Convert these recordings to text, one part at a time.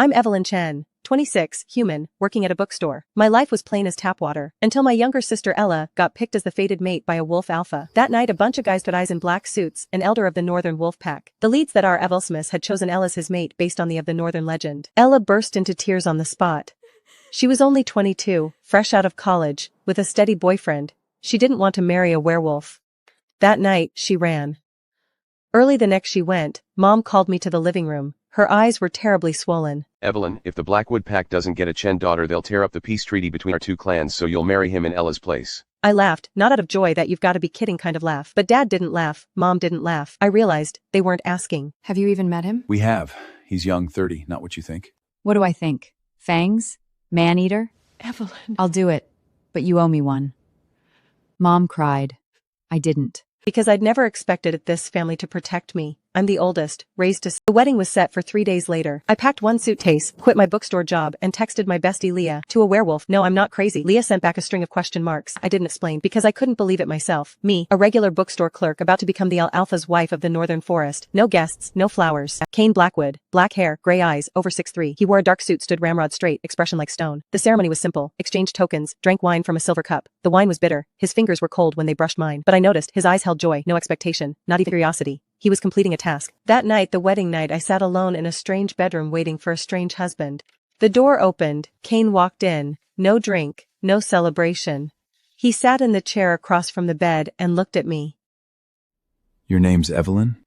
I'm Evelyn Chen, 26, human, working at a bookstore. My life was plain as tap water, until my younger sister Ella got picked as the fated mate by a wolf alpha. That night a bunch of guys stood eyes in black suits, an elder of the northern wolf pack. The leads that are Evelsmiths had chosen Ella as his mate based on the of the northern legend. Ella burst into tears on the spot. She was only 22, fresh out of college, with a steady boyfriend. She didn't want to marry a werewolf. That night, she ran. Early the next she went, Mom called me to the living room. Her eyes were terribly swollen. Evelyn, if the Blackwood pack doesn't get a Chen daughter, they'll tear up the peace treaty between our two clans, so you'll marry him in Ella's place. I laughed, not out of joy that you've got to be kidding kind of laugh. But Dad didn't laugh, Mom didn't laugh. I realized they weren't asking. Have you even met him? We have. He's young, 30, not what you think. What do I think? Fangs? Man-eater? Evelyn. I'll do it, but you owe me one. Mom cried. I didn't. Because I'd never expected this family to protect me. I'm the oldest, raised to... The wedding was set for 3 days later. I packed one suitcase, quit my bookstore job, and texted my bestie Leah. To a werewolf. No, I'm not crazy. Leah sent back a string of question marks. I didn't explain, because I couldn't believe it myself. Me, a regular bookstore clerk about to become the alpha's wife of the northern forest. No guests, no flowers. Cain Blackwood, black hair, gray eyes, over 6'3". He wore a dark suit, stood ramrod straight, expression like stone. The ceremony was simple. Exchanged tokens, drank wine from a silver cup. The wine was bitter. His fingers were cold when they brushed mine. But I noticed, his eyes held joy, no expectation, not even curiosity. He was completing a task. That night, the wedding night, I sat alone in a strange bedroom waiting for a strange husband. The door opened, Cain walked in, no drink, no celebration. He sat in the chair across from the bed and looked at me. Your name's Evelyn?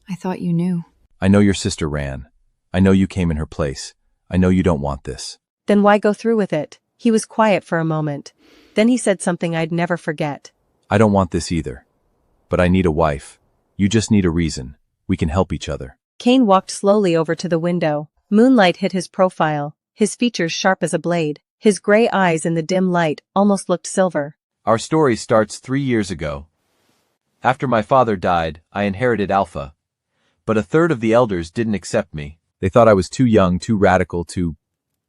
I thought you knew. I know your sister ran. I know you came in her place. I know you don't want this. Then why go through with it? He was quiet for a moment. Then he said something I'd never forget. I don't want this either. But I need a wife. You just need a reason. We can help each other. Cain walked slowly over to the window. Moonlight hit his profile, his features sharp as a blade. His gray eyes in the dim light almost looked silver. Our story starts 3 years ago. After my father died, I inherited Alpha. But a third of the elders didn't accept me. They thought I was too young, too radical, too...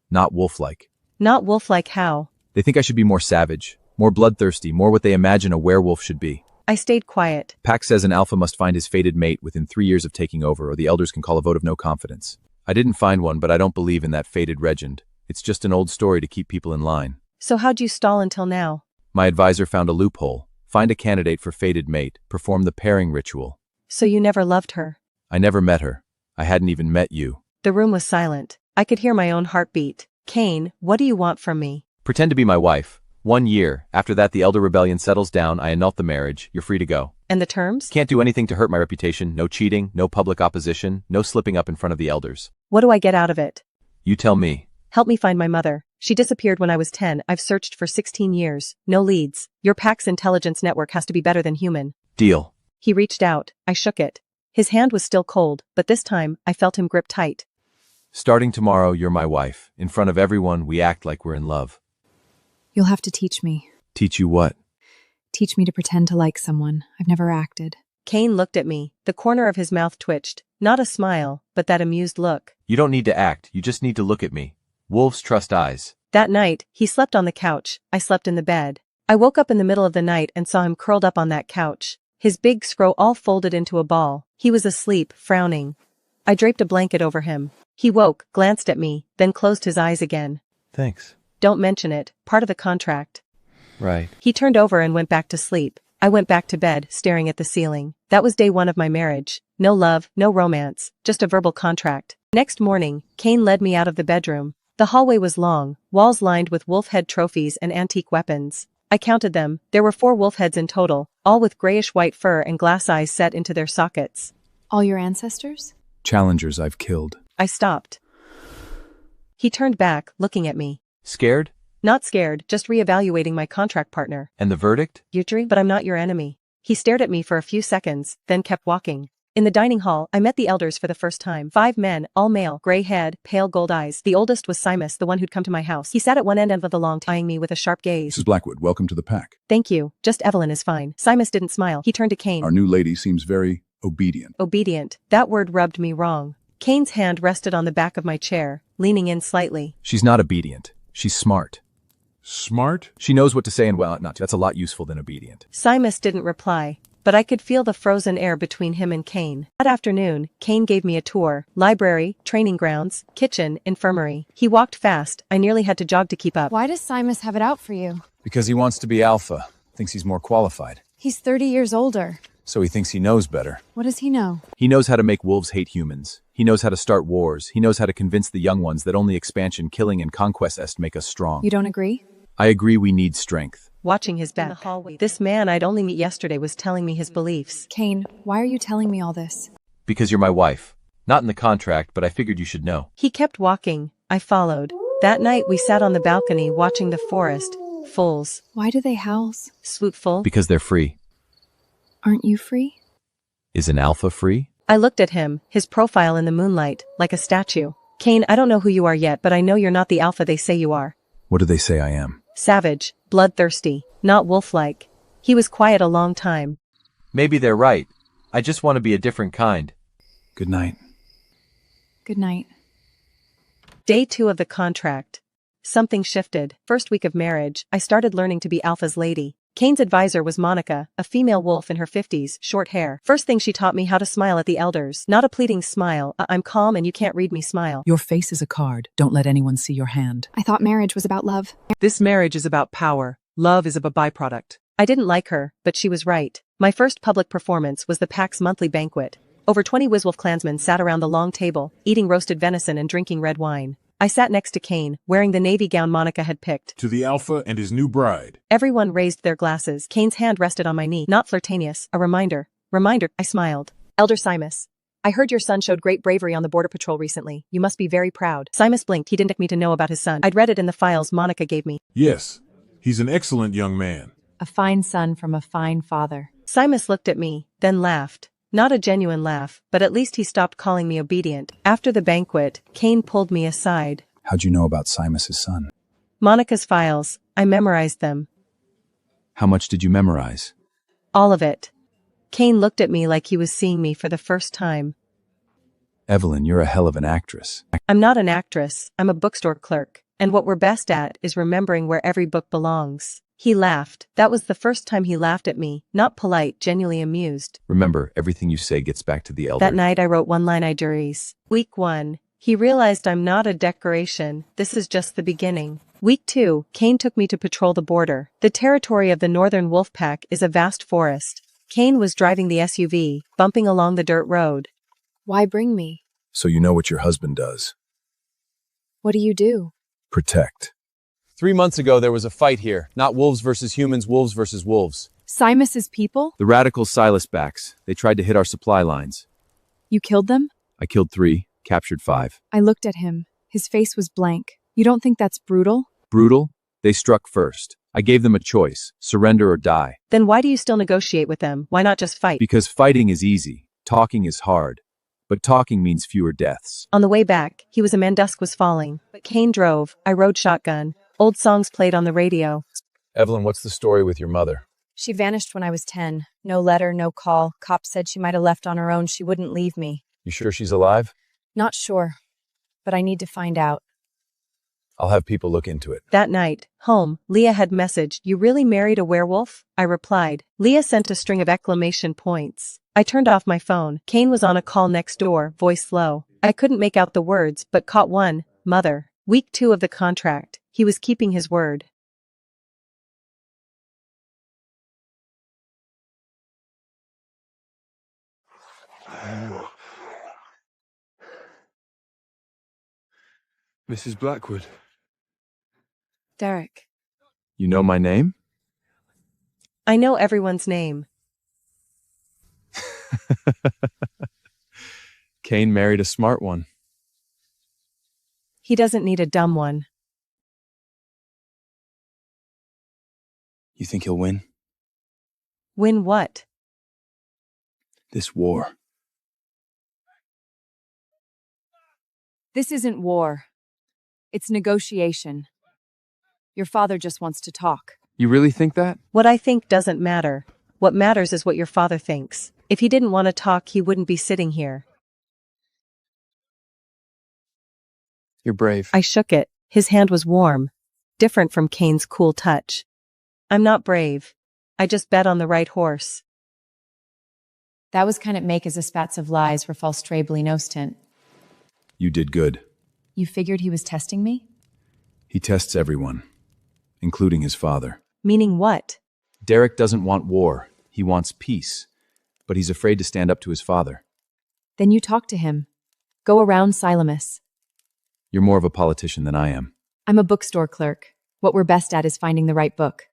not wolf-like. Not wolf-like how? They think I should be more savage, more bloodthirsty, more what they imagine a werewolf should be. I stayed quiet. Pack says an alpha must find his fated mate within 3 years of taking over, or the elders can call a vote of no confidence. I didn't find one, but I don't believe in that fated legend. It's just an old story to keep people in line. So how'd you stall until now? My advisor found a loophole. Find a candidate for fated mate, perform the pairing ritual. So you never loved her? I never met her. I hadn't even met you. The room was silent. I could hear my own heartbeat. Cain, what do you want from me? Pretend to be my wife. 1 year. After that, the elder rebellion settles down. I annul the marriage. You're free to go. And the terms? Can't do anything to hurt my reputation. No cheating, no public opposition, no slipping up in front of the elders. What do I get out of it? You tell me. Help me find my mother. She disappeared when I was 10. I've searched for 16 years. No leads. Your pack's intelligence network has to be better than human. Deal. He reached out. I shook it. His hand was still cold, but this time, I felt him grip tight. Starting tomorrow, you're my wife. In front of everyone, we act like we're in love. You'll have to teach me. Teach you what? Teach me to pretend to like someone. I've never acted. Cain looked at me. The corner of his mouth twitched. Not a smile, but that amused look. You don't need to act. You just need to look at me. Wolves trust eyes. That night, he slept on the couch. I slept in the bed. I woke up in the middle of the night and saw him curled up on that couch. His big scroll all folded into a ball. He was asleep, frowning. I draped a blanket over him. He woke, glanced at me, then closed his eyes again. Thanks. Don't mention it. Part of the contract. Right. He turned over and went back to sleep. I went back to bed, staring at the ceiling. That was day 1 of my marriage. No love, no romance, just a verbal contract. Next morning, Cain led me out of the bedroom. The hallway was long, walls lined with wolf head trophies and antique weapons. I counted them. There were 4 wolf heads in total, all with grayish-white fur and glass eyes set into their sockets. All your ancestors? Challengers I've killed. I stopped. He turned back, looking at me. Scared? Not scared, just reevaluating my contract partner. And the verdict? Yutri, but I'm not your enemy. He stared at me for a few seconds, then kept walking. In the dining hall, I met the elders for the first time. 5 men, all male, gray head, pale gold eyes. The oldest was Simus, the one who'd come to my house. He sat at one end of the long, eyeing me with a sharp gaze. Mrs. Blackwood, welcome to the pack. Thank you. Just Evelyn is fine. Simus didn't smile. He turned to Cain. Our new lady seems very obedient. Obedient. That word rubbed me wrong. Cain's hand rested on the back of my chair, leaning in slightly. She's not obedient. She's smart. Smart? She knows what to say and well not to. That's a lot useful than obedient. Simus didn't reply. but I could feel the frozen air between him and Kane. That afternoon, Kane gave me a tour: library, training grounds, kitchen, infirmary. He walked fast, I nearly had to jog to keep up. Why does Simus have it out for you? Because he wants to be alpha, thinks he's more qualified. He's 30 years older. So he thinks he knows better. What does he know? He knows how to make wolves hate humans. He knows how to start wars. He knows how to convince the young ones that only expansion, killing, and conquest make us strong. You don't agree? I agree we need strength. Watching his back. In the hallway, this man I'd only met yesterday was telling me his beliefs. Kane, why are you telling me all this? Because you're my wife. Not in the contract, but I figured you should know. He kept walking. I followed. That night we sat on the balcony watching the forest. Foals. Why do they howl? Swoopful. Because they're free. Aren't you free? Is an alpha free? I looked at him, his profile in the moonlight, like a statue. Kane, I don't know who you are yet, but I know you're not the alpha they say you are. What do they say I am? Savage, bloodthirsty, not wolf-like. He was quiet a long time. Maybe they're right. I just want to be a different kind. Good night. Good night. Day 2 of the contract. Something shifted. First week of marriage, I started learning to be Alpha's lady. Kane's advisor was Monica, a female wolf in her 50s, short hair. First thing she taught me how to smile at the elders. Not a pleading smile, I'm calm and you can't read me smile. Your face is a card. Don't let anyone see your hand. I thought marriage was about love. This marriage is about power. Love is a byproduct. I didn't like her, but she was right. My first public performance was the pack's monthly banquet. Over 20 Wiswolf clansmen sat around the long table, eating roasted venison and drinking red wine. I sat next to Kane, wearing the navy gown Monica had picked. To the Alpha and his new bride. Everyone raised their glasses. Kane's hand rested on my knee. Not flirtatious, a reminder. Reminder, I smiled. Elder Simus. I heard your son showed great bravery on the border patrol recently. You must be very proud. Simus blinked. He didn't expect me to know about his son. I'd read it in the files Monica gave me. Yes, he's an excellent young man. A fine son from a fine father. Simus looked at me, then laughed. Not a genuine laugh, but at least he stopped calling me obedient. After the banquet, Kane pulled me aside. How'd you know about Simus's son? Monica's files. I memorized them. How much did you memorize? All of it. Kane looked at me like he was seeing me for the first time. Evelyn, you're a hell of an actress. I'm not an actress, I'm a bookstore clerk, and what we're best at is remembering where every book belongs. He laughed. That was the first time he laughed at me, not polite, genuinely amused. Remember, everything you say gets back to the elder. That night I wrote one-line juries. Week 1. He realized I'm not a decoration, this is just the beginning. Week 2, Kane took me to patrol the border. The territory of the northern wolf pack is a vast forest. Kane was driving the SUV, bumping along the dirt road. Why bring me? So you know what your husband does. What do you do? Protect. 3 months ago, there was a fight here. Not wolves versus humans, wolves versus wolves. Simus's people? The radical Silas backs. They tried to hit our supply lines. You killed them? I killed 3, captured 5. I looked at him. His face was blank. You don't think that's brutal? Brutal? They struck first. I gave them a choice, surrender or die. Then why do you still negotiate with them? Why not just fight? Because fighting is easy, talking is hard. But talking means fewer deaths. On the way back, he was a man. Dusk was falling. But Kane drove. I rode shotgun. Old songs played on the radio. Evelyn, what's the story with your mother? She vanished when I was 10. No letter, no call. Cops said she might have left on her own. She wouldn't leave me. You sure she's alive? Not sure, but I need to find out. I'll have people look into it. That night, home, Leah had messaged, "You really married a werewolf?" I replied. Leah sent a string of exclamation points. I turned off my phone. Kane was on a call next door, voice low. I couldn't make out the words, but caught one, mother. Week 2 of the contract. He was keeping his word. Mrs. Blackwood. Derek. You know my name? I know everyone's name. Kane married a smart one. He doesn't need a dumb one. You think he'll win? Win what? This war. This isn't war. It's negotiation. Your father just wants to talk. You really think that? What I think doesn't matter. What matters is what your father thinks. If he didn't want to talk, he wouldn't be sitting here. You're brave. I shook it. His hand was warm. Different from Kane's cool touch. I'm not brave. I just bet on the right horse. That was kind of make as a spats of lies for false trebly nostent. You did good. You figured he was testing me? He tests everyone, including his father. Meaning what? Derek doesn't want war. He wants peace. But he's afraid to stand up to his father. Then you talk to him. Go around Silamus. You're more of a politician than I am. I'm a bookstore clerk. What we're best at is finding the right book.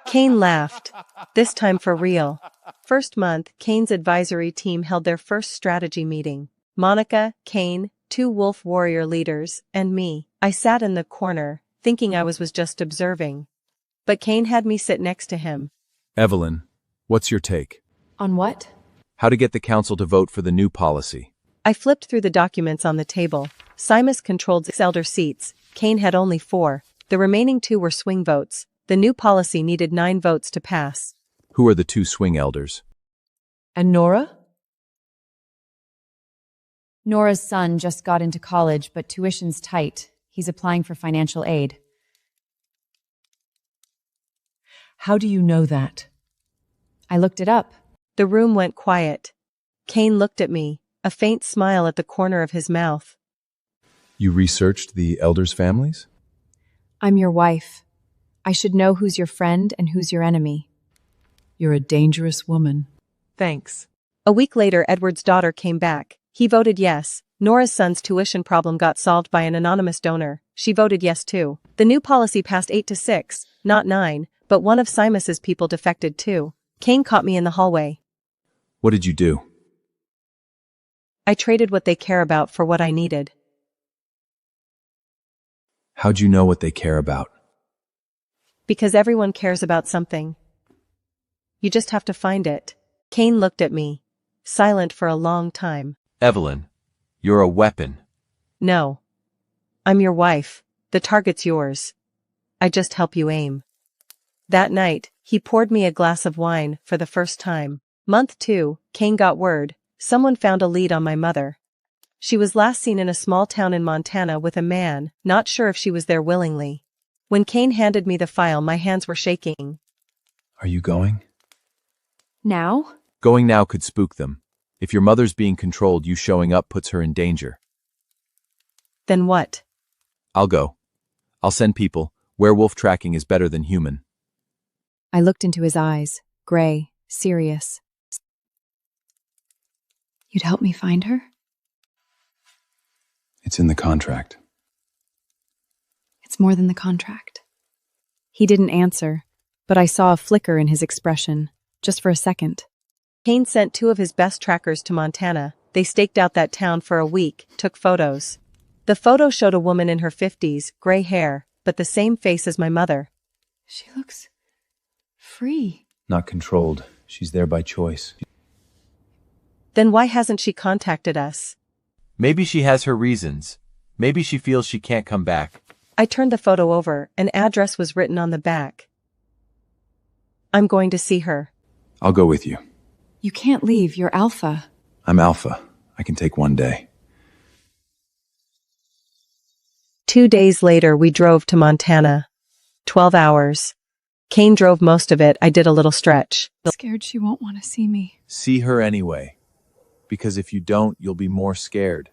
Kane laughed. This time for real. First month, Kane's advisory team held their first strategy meeting. Monica, Kane, 2 wolf warrior leaders, and me. I sat in the corner, thinking I was just observing. But Kane had me sit next to him. Evelyn, what's your take? On what? How to get the council to vote for the new policy. I flipped through the documents on the table. Simus controlled 6 elder seats. Kane had only 4. The remaining 2 were swing votes. The new policy needed 9 votes to pass. Who are the 2 swing elders? And Nora? Nora's son just got into college, but tuition's tight. He's applying for financial aid. How do you know that? I looked it up. The room went quiet. Kane looked at me, a faint smile at the corner of his mouth. You researched the elders' families? I'm your wife. I should know who's your friend and who's your enemy. You're a dangerous woman. Thanks. A week later, Edward's daughter came back. He voted yes. Nora's son's tuition problem got solved by an anonymous donor. She voted yes too. The new policy passed 8-6, not 9, but one of Simus's people defected too. Kane caught me in the hallway. What did you do? I traded what they care about for what I needed. How'd you know what they care about? Because everyone cares about something. You just have to find it. Kane looked at me, silent for a long time. Evelyn, you're a weapon. No. I'm your wife. The target's yours. I just help you aim. That night, he poured me a glass of wine for the first time. Month 2, Kane got word. Someone found a lead on my mother. She was last seen in a small town in Montana with a man, not sure if she was there willingly. When Kane handed me the file, my hands were shaking. Are you going? Now? Going now could spook them. If your mother's being controlled, you showing up puts her in danger. Then what? I'll go. I'll send people. Werewolf tracking is better than human. I looked into his eyes, gray, serious. You'd help me find her? It's in the contract. It's more than the contract. He didn't answer, but I saw a flicker in his expression, just for a second. Kane sent 2 of his best trackers to Montana. They staked out that town for a week, took photos. The photo showed a woman in her 50s, gray hair, but the same face as my mother. She looks free. Not controlled. She's there by choice. Then why hasn't she contacted us? Maybe she has her reasons. Maybe she feels she can't come back. I turned the photo over. An address was written on the back. I'm going to see her. I'll go with you. You can't leave, you're alpha. I'm Alpha. I can take one day. 2 days later, we drove to Montana. 12 hours. Kane drove most of it. I did a little stretch. Scared she won't want to see me. See her anyway. Because if you don't, you'll be more scared.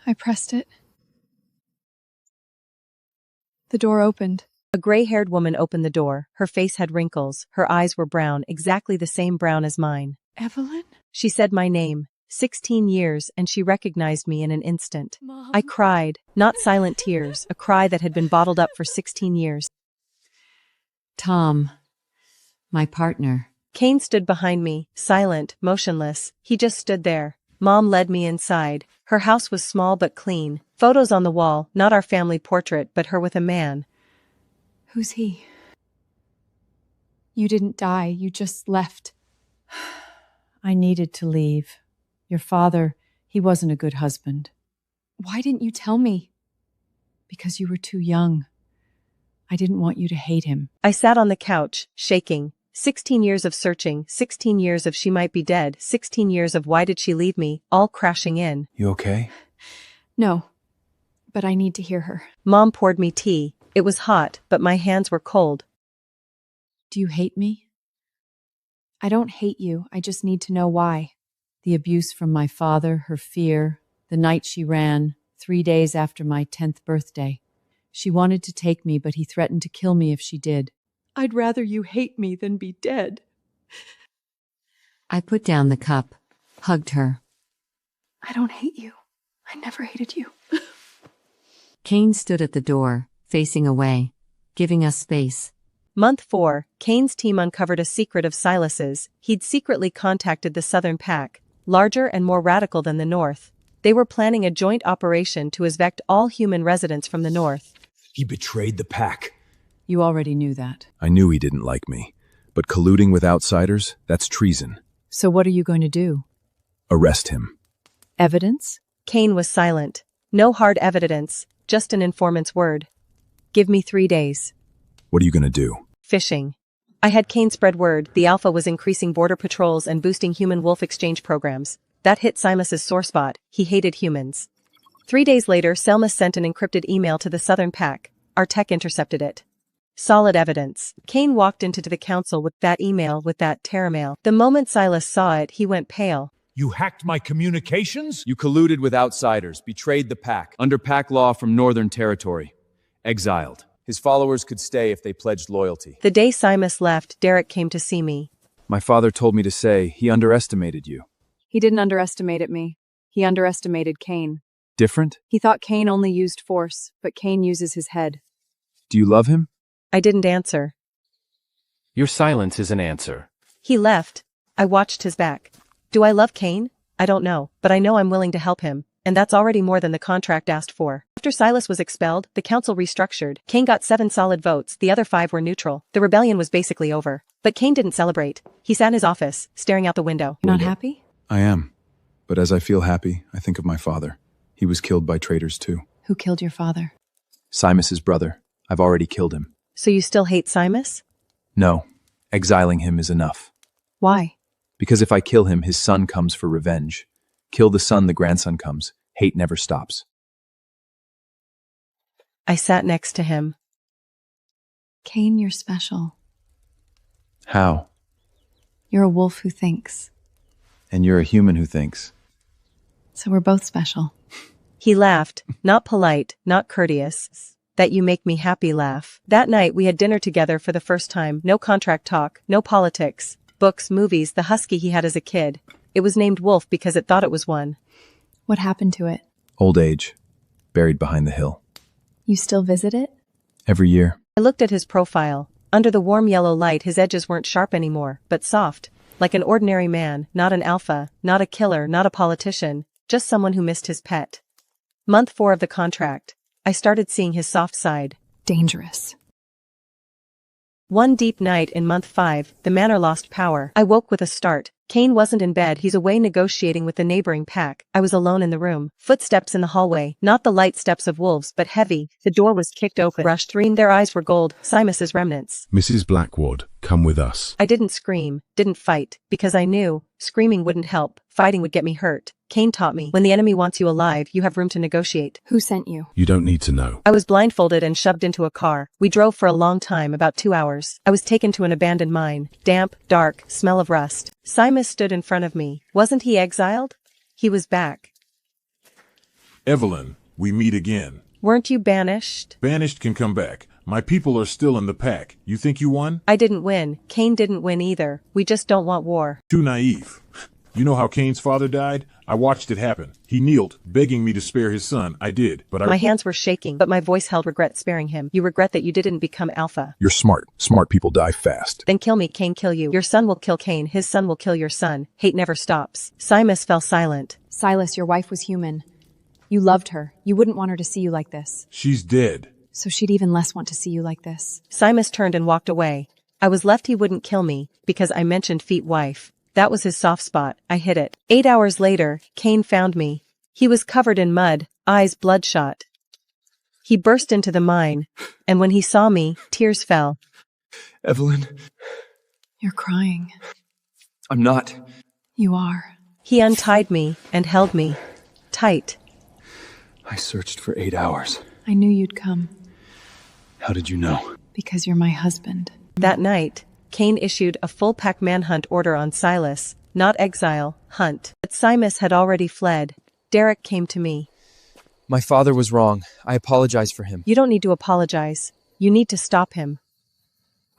I pressed it. The door opened. A gray-haired woman opened the door. Her face had wrinkles. Her eyes were brown, exactly the same brown as mine. Evelyn? She said my name. 16 years, and she recognized me in an instant. Mom? I cried, not silent tears, a cry that had been bottled up for 16 years. Tom. My partner. Kane stood behind me, silent, motionless. He just stood there. Mom led me inside. Her house was small but clean. Photos on the wall, not our family portrait, but her with a man. Who's he? You didn't die, you just left. I needed to leave. Your father, he wasn't a good husband. Why didn't you tell me? Because you were too young. I didn't want you to hate him. I sat on the couch, shaking. 16 years of searching, 16 years of she might be dead, 16 years of why did she leave me, all crashing in. You okay? No, but I need to hear her. Mom poured me tea. It was hot, but my hands were cold. Do you hate me? I don't hate you. I just need to know why. The abuse from my father, her fear, the night she ran, 3 days after my 10th birthday. She wanted to take me, but he threatened to kill me if she did. I'd rather you hate me than be dead. I put down the cup, hugged her. I don't hate you. I never hated you. Kane stood at the door, facing away, giving us space. Month 4, Kane's team uncovered a secret of Silas's. He'd secretly contacted the Southern Pack, larger and more radical than the North. They were planning a joint operation to evict all human residents from the North. He betrayed the pack. You already knew that. I knew he didn't like me. But colluding with outsiders, that's treason. So what are you going to do? Arrest him. Evidence? Kane was silent. No hard evidence, just an informant's word. Give me 3 days. What are you going to do? Fishing. I had Kane spread word the Alpha was increasing border patrols and boosting human-wolf exchange programs. That hit Silas's sore spot. He hated humans. 3 days later, Selma sent an encrypted email to the Southern Pack. Our tech intercepted it. Solid evidence. Kane walked into the council with that email, with that terramail. The moment Silas saw it, he went pale. You hacked my communications? You colluded with outsiders, betrayed the pack, under pack law from Northern Territory. Exiled. His followers could stay if they pledged loyalty. The day Silas left, Derek came to see me. My father told me to say he underestimated you. He didn't underestimate me. He underestimated Kane. Different? He thought Kane only used force, but Kane uses his head. Do you love him? I didn't answer. Your silence is an answer. He left. I watched his back. Do I love Kane? I don't know, but I know I'm willing to help him, and that's already more than the contract asked for. After Silas was expelled, the council restructured. Kane got 7 solid votes, the other 5 were neutral. The rebellion was basically over. But Kane didn't celebrate. He sat in his office, staring out the window. Not happy? I am. But as I feel happy, I think of my father. He was killed by traitors too. Who killed your father? Simas's brother. I've already killed him. So you still hate Silas? No. Exiling him is enough. Why? Because if I kill him, his son comes for revenge. Kill the son, the grandson comes. Hate never stops. I sat next to him. Kane, you're special. How? You're a wolf who thinks. And you're a human who thinks. So we're both special. He laughed, not polite, not courteous. That you make me happy laugh. That night we had dinner together for the first time. No contract talk, no politics. Books, movies, the husky he had as a kid. It was named Wolf because it thought it was one. What happened to it? Old age. Buried behind the hill. You still visit it? Every year. I looked at his profile. Under the warm yellow light his edges weren't sharp anymore, but soft. Like an ordinary man, not an alpha, not a killer, not a politician. Just someone who missed his pet. Month 4 of the contract. I started seeing his soft side. Dangerous. One deep night in month 5, the manor lost power. I woke with a start. Kane wasn't in bed, he's away negotiating with the neighboring pack. I was alone in the room. Footsteps in the hallway, not the light steps of wolves, but heavy. The door was kicked open. Rushed 3, their eyes were gold, Simas's remnants. Mrs. Blackwood, come with us. I didn't scream, didn't fight, because I knew screaming wouldn't help. Fighting would get me hurt. Kane taught me, when the enemy wants you alive, you have room to negotiate. Who sent you? You don't need to know. I was blindfolded and shoved into a car. We drove for a long time, about 2 hours. I was taken to an abandoned mine. Damp, dark, smell of rust. Simas stood in front of me. Wasn't he exiled? He was back. Evelyn, we meet again. Weren't you banished? Banished can come back. My people are still in the pack. You think you won? I didn't win. Kane didn't win either. We just don't want war. Too naive. You know how Kane's father died? I watched it happen. He kneeled, begging me to spare his son. I did, but My hands were shaking, but my voice held regret sparing him. You regret that you didn't become alpha. You're smart. Smart people die fast. Then kill me, Kane kill you. Your son will kill Kane, his son will kill your son. Hate never stops. Simas fell silent. Silas, your wife was human. You loved her. You wouldn't want her to see you like this. She's dead. So she'd even less want to see you like this. Simas turned and walked away. I was left he wouldn't kill me, because I mentioned feet wife. That was his soft spot. I hit it. 8 hours later, Kane found me. He was covered in mud, eyes bloodshot. He burst into the mine, and when he saw me, tears fell. Evelyn. You're crying. I'm not. You are. He untied me and held me tight. I searched for 8 hours. I knew you'd come. How did you know? Because you're my husband. That night, Cain issued a full-pack manhunt order on Silas, not exile, hunt. But Silas had already fled. Derek came to me. My father was wrong. I apologize for him. You don't need to apologize. You need to stop him.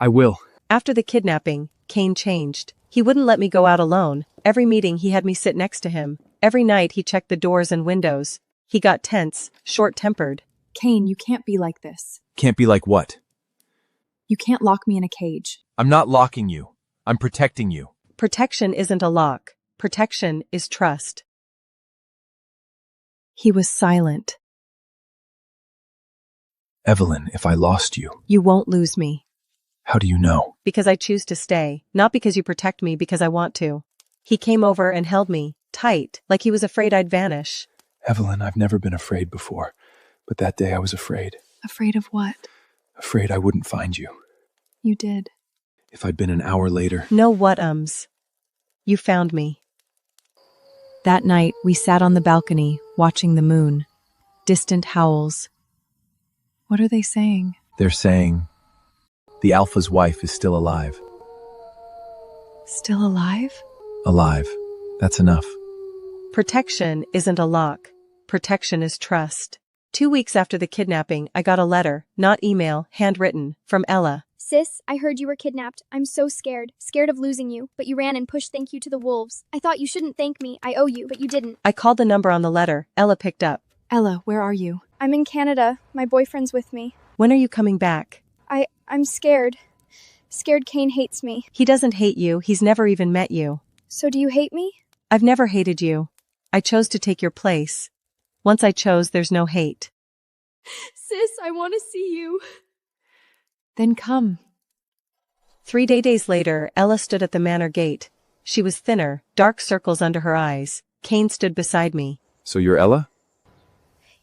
I will. After the kidnapping, Cain changed. He wouldn't let me go out alone. Every meeting he had me sit next to him. Every night he checked the doors and windows. He got tense, short-tempered. Cain, you can't be like this. Can't be like what? You can't lock me in a cage. I'm not locking you. I'm protecting you. Protection isn't a lock. Protection is trust. He was silent. Evelyn, if I lost you, You won't lose me. how do you know? Because I choose to stay, not because you protect me because I want to. He came over and held me, tight, like he was afraid I'd vanish. Evelyn, I've never been afraid before, but that day I was afraid. Afraid of what? Afraid I wouldn't find you. You did. If I'd been an hour later. No what-ums. You found me. That night, we sat on the balcony, watching the moon. Distant howls. What are they saying? They're saying the Alpha's wife is still alive. Still alive? Alive. That's enough. Protection isn't a lock. Protection is trust. 2 weeks after the kidnapping, I got a letter, not email, handwritten, from Ella. Sis, I heard you were kidnapped. I'm so scared. Scared of losing you, but you ran and pushed thank you to the wolves. I thought you shouldn't thank me. I owe you, but you didn't. I called the number on the letter. Ella picked up. Ella, where are you? I'm in Canada. My boyfriend's with me. When are you coming back? I'm scared. Scared Cain hates me. He doesn't hate you. He's never even met you. So do you hate me? I've never hated you. I chose to take your place. Once I chose, there's no hate. Sis, I want to see you. Then come. 3 days later, Ella stood at the manor gate. She was thinner, dark circles under her eyes. Cain stood beside me. So you're Ella?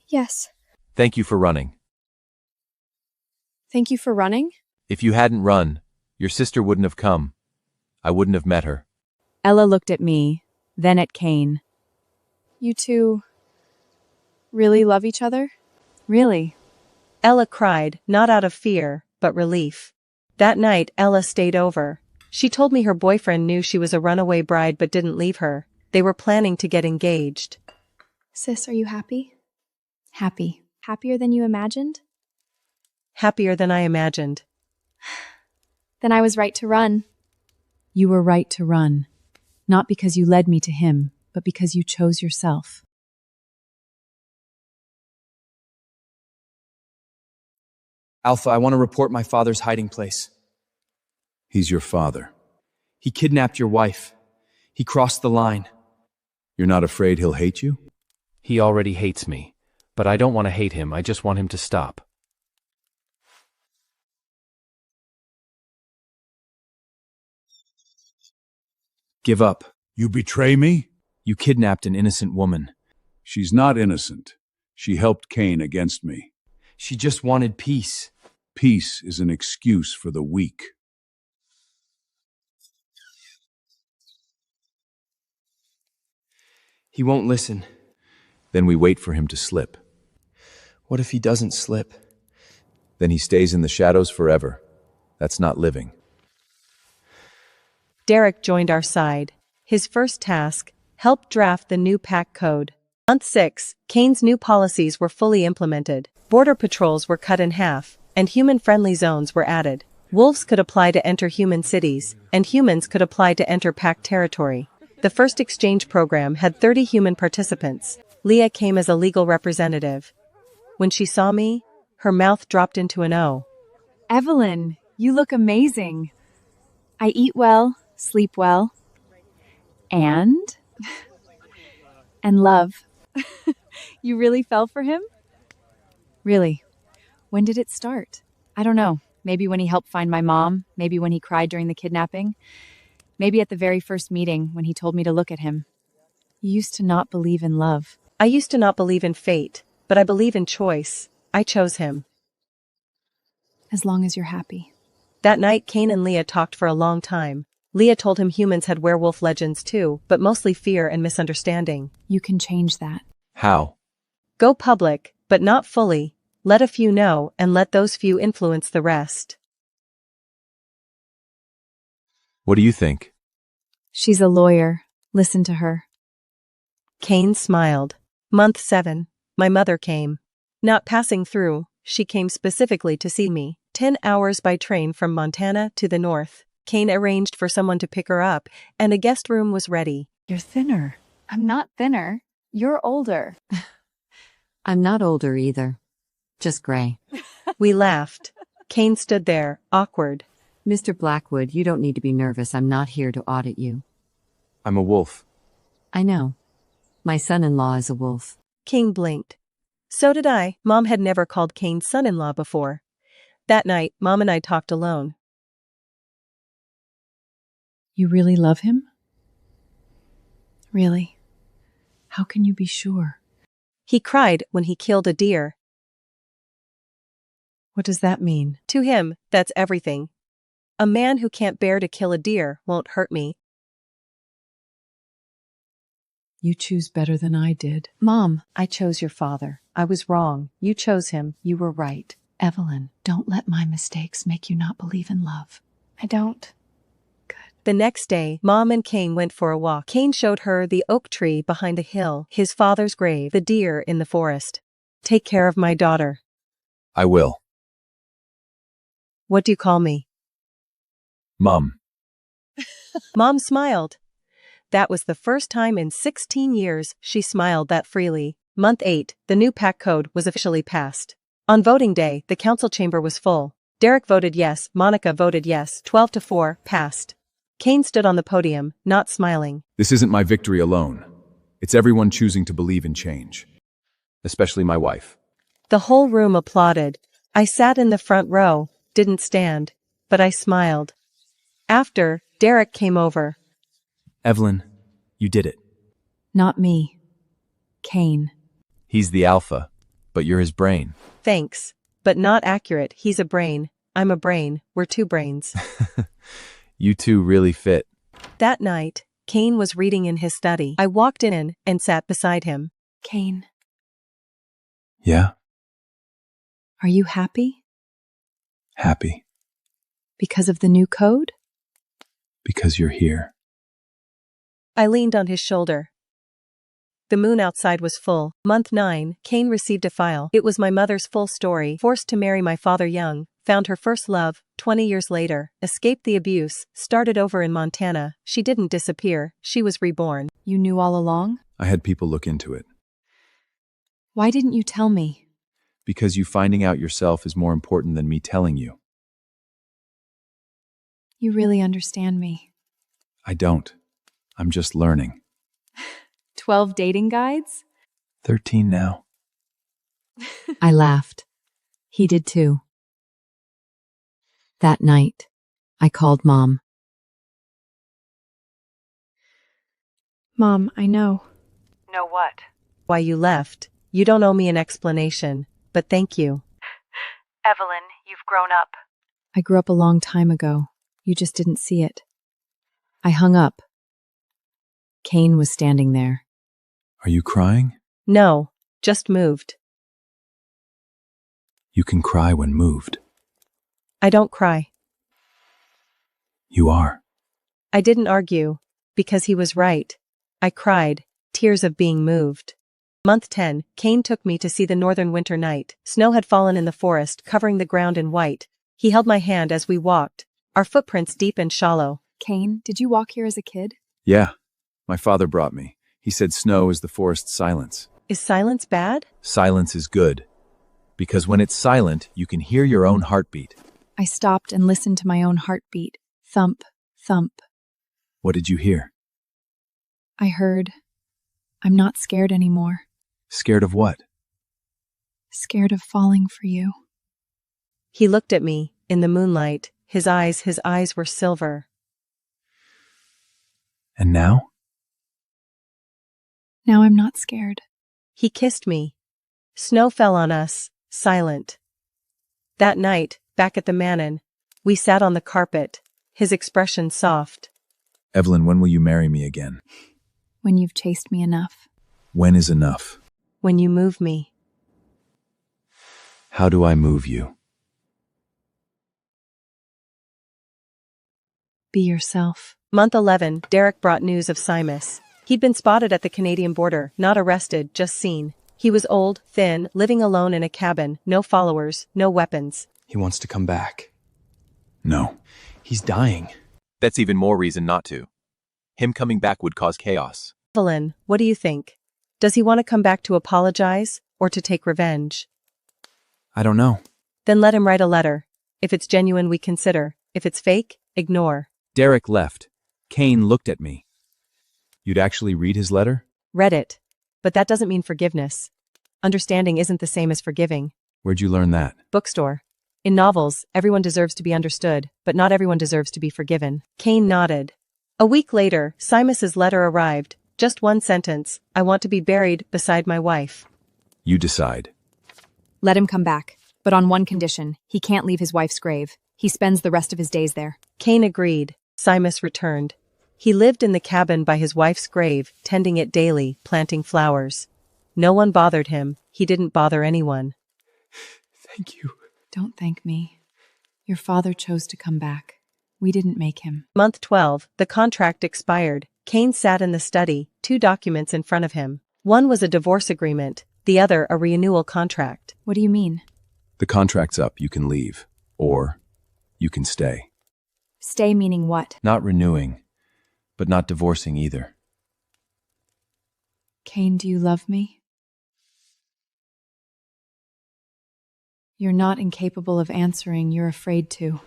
Yes. Thank you for running. Thank you for running? If you hadn't run, your sister wouldn't have come. I wouldn't have met her. Ella looked at me, then at Cain. You two really love each other? Really? Ella cried, not out of fear, but relief. That night, Ella stayed over. She told me her boyfriend knew she was a runaway bride but didn't leave her. They were planning to get engaged. Sis, are you happy? Happy. Happier than you imagined? Happier than I imagined. Then I was right to run. You were right to run. Not because you led me to him, but because you chose yourself. Alpha, I want to report my father's hiding place. He's your father. He kidnapped your wife. He crossed the line. You're not afraid he'll hate you? He already hates me. But I don't want to hate him, I just want him to stop. Give up. You betray me? You kidnapped an innocent woman. She's not innocent. She helped Cain against me. She just wanted peace. Peace is an excuse for the weak. He won't listen. Then we wait for him to slip. What if he doesn't slip? Then he stays in the shadows forever. That's not living. Derek joined our side. His first task, helped draft the new pack code. Month 6, Cain's new policies were fully implemented. Border patrols were cut in half, and human-friendly zones were added. Wolves could apply to enter human cities, and humans could apply to enter pack territory. The first exchange program had 30 human participants. Leah came as a legal representative. When she saw me, her mouth dropped into an O. Evelyn, you look amazing. I eat well, sleep well, and love. You really fell for him? Really? When did it start? I don't know. Maybe when he helped find my mom, maybe when he cried during the kidnapping, maybe at the very first meeting when he told me to look at him. You used to not believe in love. I used to not believe in fate, but I believe in choice. I chose him. As long as you're happy. That night, Cain and Leah talked for a long time. Leah told him humans had werewolf legends too, but mostly fear and misunderstanding. You can change that. How? Go public, but not fully. Let a few know, and let those few influence the rest. What do you think? She's a lawyer. Listen to her. Cain smiled. Month 7. My mother came. Not passing through, she came specifically to see me. 10 hours by train from Montana to the north. Cain arranged for someone to pick her up, and a guest room was ready. You're thinner. I'm not thinner. You're older. I'm not older either. Just gray. We laughed. Cain stood there, awkward. Mr. Blackwood, you don't need to be nervous. I'm not here to audit you. I'm a wolf. I know. My son-in-law is a wolf. Cain blinked. So did I. Mom had never called Cain son-in-law before. That night, Mom and I talked alone. You really love him? Really? How can you be sure? He cried when he killed a deer. What does that mean? To him, that's everything. A man who can't bear to kill a deer won't hurt me. You choose better than I did. Mom, I chose your father. I was wrong. You chose him. You were right. Evelyn, don't let my mistakes make you not believe in love. I don't. The next day, Mom and Cain went for a walk. Cain showed her the oak tree behind the hill, his father's grave, the deer in the forest. Take care of my daughter. I will. What do you call me? Mom. Mom smiled. That was the first time in 16 years she smiled that freely. Month 8, the new PAC code was officially passed. On voting day, the council chamber was full. Derek voted yes, Monica voted yes, 12-4, passed. Cain stood on the podium, not smiling. This isn't my victory alone. It's everyone choosing to believe in change. Especially my wife. The whole room applauded. I sat in the front row, didn't stand, but I smiled. After, Derek came over. Evelyn, you did it. Not me. Cain. He's the alpha, but you're his brain. Thanks. But not accurate. He's a brain. I'm a brain. We're two brains. You two really fit. That night, Cain was reading in his study. I walked in and sat beside him. Cain. Yeah? Are you happy? Happy. Because of the new code? Because you're here. I leaned on his shoulder. The moon outside was full. Month 9, Cain received a file. It was my mother's full story. Forced to marry my father young, found her first love, 20 years later, escaped the abuse, started over in Montana. She didn't disappear, she was reborn. You knew all along? I had people look into it. Why didn't you tell me? Because you finding out yourself is more important than me telling you. You really understand me. I don't. I'm just learning. 12 dating guides? 13 now. I laughed. He did too. That night, I called Mom. Mom, I know. Know what? Why you left. You don't owe me an explanation, but thank you. Evelyn, you've grown up. I grew up a long time ago. You just didn't see it. I hung up. Cain was standing there. Are you crying? No, just moved. You can cry when moved. I don't cry. You are. I didn't argue, because he was right. I cried, tears of being moved. Month 10, Cain took me to see the northern winter night. Snow had fallen in the forest, covering the ground in white. He held my hand as we walked, our footprints deep and shallow. Cain, did you walk here as a kid? Yeah. My father brought me. He said snow is the forest's silence. Is silence bad? Silence is good. Because when it's silent, you can hear your own heartbeat. I stopped and listened to my own heartbeat. Thump, thump. What did you hear? I heard, I'm not scared anymore. Scared of what? Scared of falling for you. He looked at me, in the moonlight, his eyes were silver. And now? Now I'm not scared. He kissed me. Snow fell on us, silent. That night, back at the Mannon, we sat on the carpet, his expression soft. Evelyn, when will you marry me again? When you've chased me enough. When is enough? When you move me. How do I move you? Be yourself. Month 11, Derek brought news of Simus. He'd been spotted at the Canadian border, not arrested, just seen. He was old, thin, living alone in a cabin, no followers, no weapons. He wants to come back. No. He's dying. That's even more reason not to. Him coming back would cause chaos. Evelyn, what do you think? Does he want to come back to apologize, or to take revenge? I don't know. Then let him write a letter. If it's genuine, we consider. If it's fake, ignore. Derek left. Kane looked at me. You'd actually read his letter? Read it. But that doesn't mean forgiveness. Understanding isn't the same as forgiving. Where'd you learn that? Bookstore. In novels, everyone deserves to be understood, but not everyone deserves to be forgiven. Kane nodded. A week later, Simus's letter arrived. Just one sentence. I want to be buried beside my wife. You decide. Let him come back, but on one condition: he can't leave his wife's grave. He spends the rest of his days there. Kane agreed. Simus returned. He lived in the cabin by his wife's grave, tending it daily, planting flowers. No one bothered him. He didn't bother anyone. Thank you. Don't thank me. Your father chose to come back. We didn't make him. Month 12, the contract expired. Kane sat in the study, 2 documents in front of him. One was a divorce agreement, the other a renewal contract. What do you mean? The contract's up, you can leave. Or you can stay. Stay meaning what? Not renewing, but not divorcing either. Kane, do you love me? You're not incapable of answering, you're afraid to.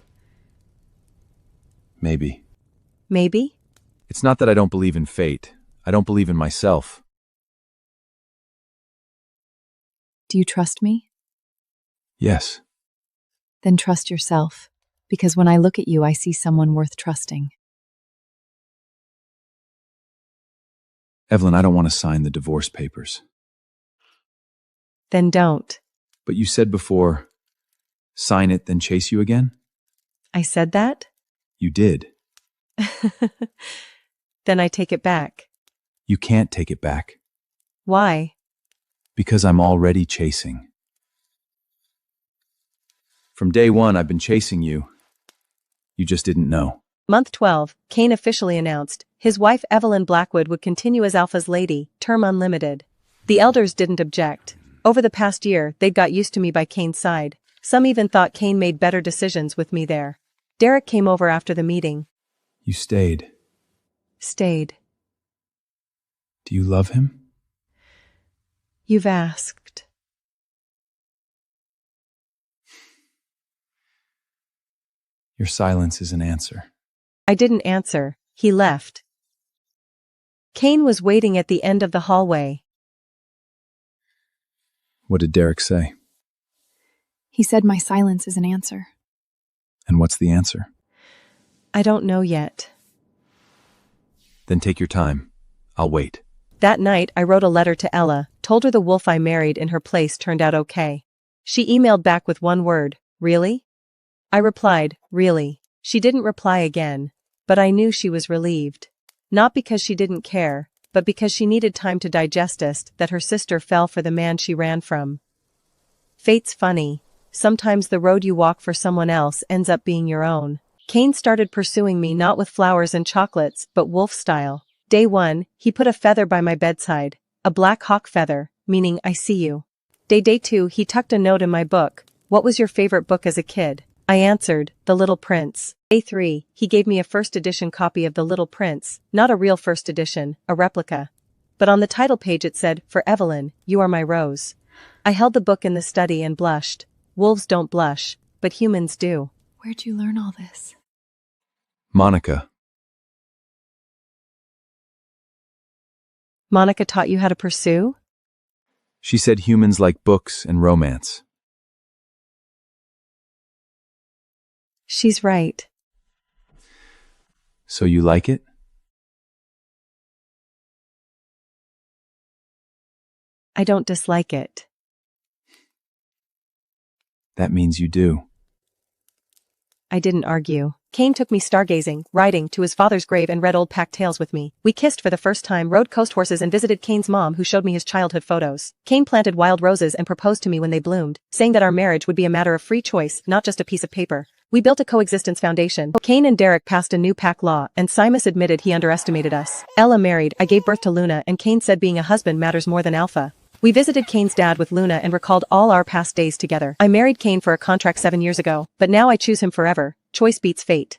Maybe. Maybe? It's not that I don't believe in fate. I don't believe in myself. Do you trust me? Yes. Then trust yourself, because when I look at you, I see someone worth trusting. Evelyn, I don't want to sign the divorce papers. Then don't. But you said before, sign it, then chase you again? I said that? You did. Then I take it back. You can't take it back. Why? Because I'm already chasing. From day one, I've been chasing you. You just didn't know. Month 12, Kane officially announced his wife Evelyn Blackwood would continue as Alpha's lady, term unlimited. The elders didn't object. Over the past year, they'd got used to me by Kane's side. Some even thought Kane made better decisions with me there. Derek came over after the meeting. You stayed. Stayed. Do you love him? You've asked. Your silence is an answer. I didn't answer. He left. Kane was waiting at the end of the hallway. What did Derek say? He said my silence is an answer. And what's the answer? I don't know yet. Then take your time. I'll wait. That night, I wrote a letter to Ella, told her the wolf I married in her place turned out okay. She emailed back with one word, really? I replied, really. She didn't reply again, but I knew she was relieved. Not because she didn't care, but because she needed time to digest it that her sister fell for the man she ran from. Fate's funny. Sometimes the road you walk for someone else ends up being your own. Kane started pursuing me not with flowers and chocolates, but wolf style. Day 1, he put a feather by my bedside, a black hawk feather, meaning I see you. Day 2, he tucked a note in my book. What was your favorite book as a kid? I answered, The Little Prince. Day 3, he gave me a first edition copy of The Little Prince, not a real first edition, a replica. But on the title page it said, For Evelyn, you are my rose. I held the book in the study and blushed. Wolves don't blush, but humans do. Where'd you learn all this? Monica. Monica taught you how to pursue? She said humans like books and romance. She's right. So you like it? I don't dislike it. That means you do. I didn't argue. Kane took me stargazing, riding to his father's grave and read old pack tales with me. We kissed for the first time, rode coast horses and visited Kane's mom who showed me his childhood photos. Kane planted wild roses and proposed to me when they bloomed, saying that our marriage would be a matter of free choice, not just a piece of paper. We We built a coexistence foundation. Kane and Derek passed a new pack law, and Simus admitted he underestimated us. Ella married, I gave birth to Luna, and Kane said being a husband matters more than Alpha. We visited Kane's dad with Luna and recalled all our past days together. I married Kane for a contract 7 years ago, but now I choose him forever. Choice beats fate.